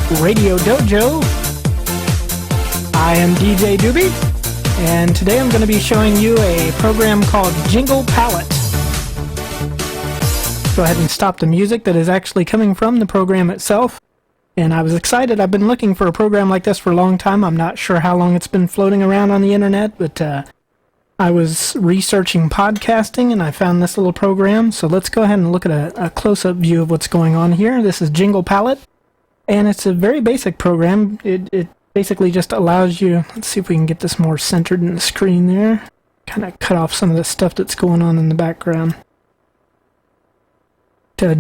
RadioDoJo. I am DJ Doobie, and today I'm going to be showing you a program called Jingle Palette. Go ahead and stop the music that is actually coming from the program itself. And I was excited. I've been looking for a program like this for a long time. I'm not sure how long it's been floating around on the internet, but I was researching podcasting and I found this little program. So let's go ahead and look at a close-up view of what's going on here. This is Jingle Palette, and it's a very basic program. It basically just allows you, let's see if we can get this more centered in the screen there. Kind of cut off some of the stuff that's going on in the background.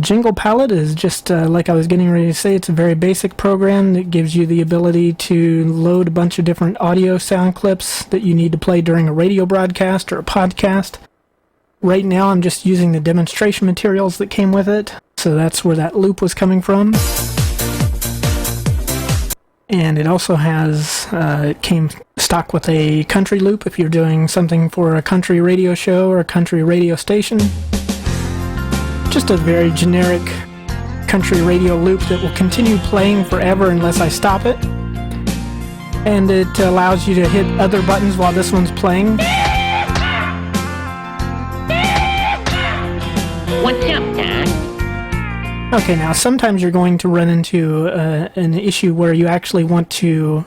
Jingle Palette is just, like I was getting ready to say, it's a very basic program that gives you the ability to load a bunch of different audio sound clips that you need to play during a radio broadcast or a podcast. Right now I'm just using the demonstration materials that came with it, so that's where that loop was coming from. And it also has, it came stock with a country loop if you're doing something for a country radio show or a country radio station. Just a very generic country radio loop that will continue playing forever unless I stop it. And it allows you to hit other buttons while this one's playing. What's up, Dad? Okay, now sometimes you're going to run into an issue where you actually want to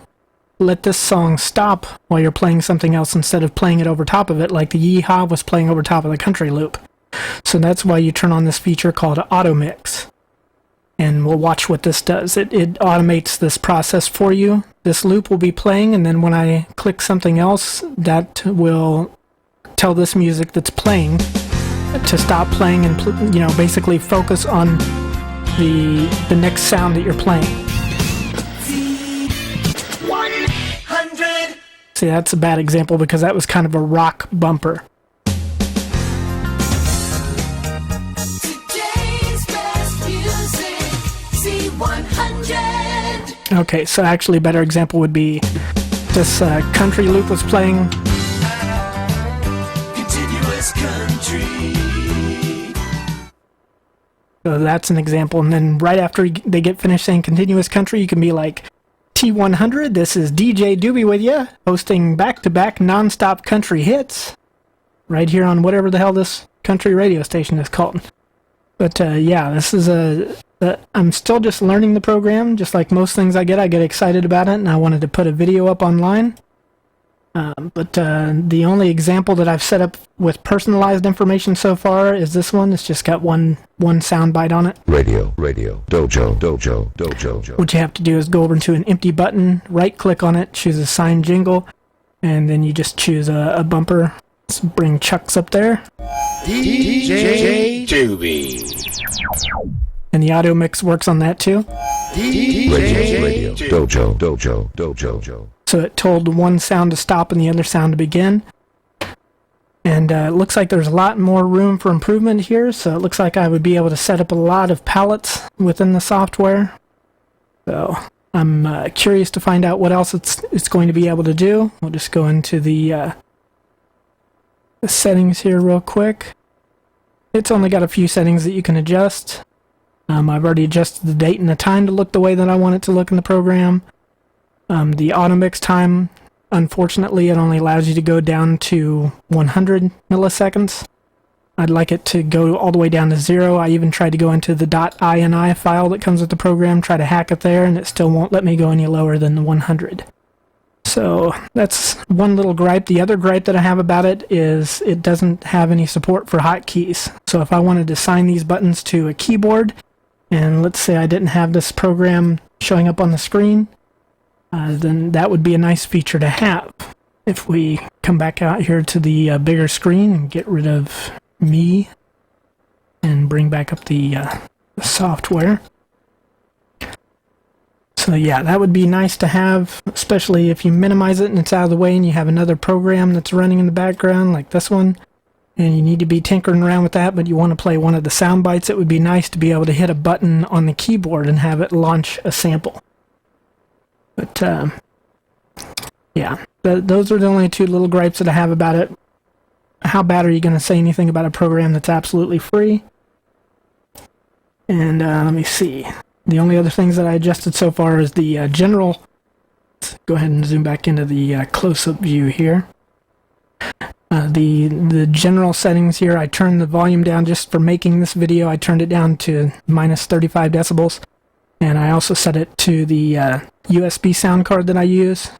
let this song stop while you're playing something else instead of playing it over top of it, like the Yeehaw was playing over top of the country loop. So that's why you turn on this feature called Auto Mix. And we'll watch what this does. It automates this process for you. This loop will be playing, and then when I click something else, that will tell this music that's playing to stop playing and basically focus on the next sound that you're playing. 100. See, that's a bad example because that was kind of a rock bumper. Okay, so actually a better example would be this country loop was playing. Continuous country. So that's an example, and then right after they get finished saying continuous country, you can be like, T100, this is DJ Doobie with you, hosting back-to-back non-stop country hits, right here on whatever the hell this country radio station is called. But yeah, this is I'm still just learning the program. Just like most things I get excited about it, and I wanted to put a video up online. But the only example that I've set up with personalized information so far is this one. It's just got one sound bite on it. RadioDoJo. What you have to do is go over to an empty button, right-click on it, choose Assign Jingle, and then you just choose a bumper. Let's bring Chuck's up there. DJ Doobie. And the audio mix works on that too. RadioDoJo. So it told one sound to stop and the other sound to begin. And it looks like there's a lot more room for improvement here. So it looks like I would be able to set up a lot of palettes within the software. So I'm curious to find out what else it's going to be able to do. We'll just go into the settings here real quick. It's only got a few settings that you can adjust. I've already adjusted the date and the time to look the way that I want it to look in the program. The auto mix time, unfortunately, it only allows you to go down to 100 milliseconds. I'd like it to go all the way down to 0. I even tried to go into the .ini file that comes with the program, try to hack it there, and it still won't let me go any lower than the 100. So that's one little gripe. The other gripe that I have about it is it doesn't have any support for hotkeys. So if I wanted to assign these buttons to a keyboard, and let's say I didn't have this program showing up on the screen, then that would be a nice feature to have. If we come back out here to the bigger screen and get rid of me and bring back up the software. So yeah, that would be nice to have, especially if you minimize it and it's out of the way and you have another program that's running in the background like this one, and you need to be tinkering around with that, but you want to play one of the sound bites. It would be nice to be able to hit a button on the keyboard and have it launch a sample. But yeah, those are the only two little gripes that I have about it. How bad are you going to say anything about a program that's absolutely free? And let me see. The only other things that I adjusted so far is the general. Let's go ahead and zoom back into the close-up view here. The general settings here, I turned the volume down just for making this video. I turned it down to minus 35 decibels. And I also set it to the USB sound card that I use.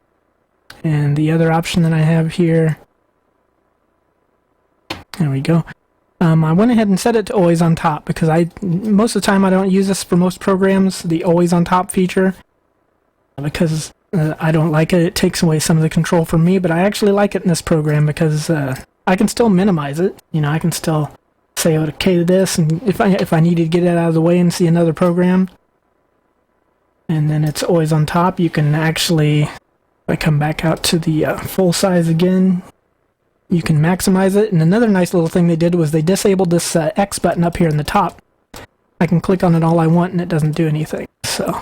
And the other option that I have here, there we go. I went ahead and set it to always on top because most of the time I don't use this for most programs, the always on top feature, because I don't like it. It takes away some of the control from me, but I actually like it in this program because I can still minimize it. You know, I can still say okay to this, and if I needed to get it out of the way and see another program, and then it's always on top, you can actually, if I come back out to the full size again, you can maximize it. And another nice little thing they did was they disabled this X button up here in the top. I can click on it all I want and it doesn't do anything. So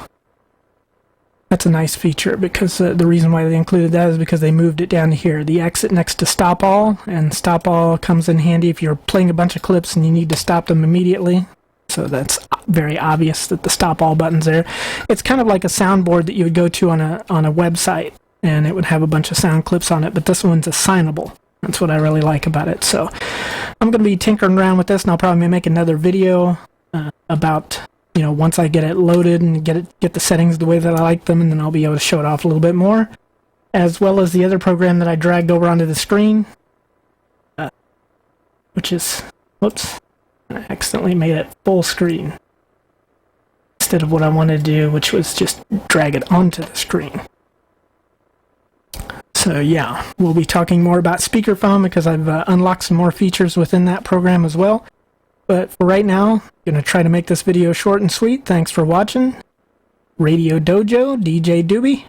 that's a nice feature, because the reason why they included that is because they moved it down to here, the exit next to stop all, and stop all comes in handy if you're playing a bunch of clips and you need to stop them immediately. So that's very obvious that the stop all button's there. It's kind of like a soundboard that you would go to on a website, and it would have a bunch of sound clips on it, but this one's assignable. That's what I really like about it. So I'm going to be tinkering around with this, and I'll probably make another video about, you know, once I get it loaded and get the settings the way that I like them, and then I'll be able to show it off a little bit more, as well as the other program that I dragged over onto the screen, which is, whoops, I accidentally made it full screen instead of what I wanted to do, which was just drag it onto the screen. So yeah, we'll be talking more about speakerphone because I've unlocked some more features within that program as well. But for right now, I'm going to try to make this video short and sweet. Thanks for watching. RadioDoJo, DJ Doobie.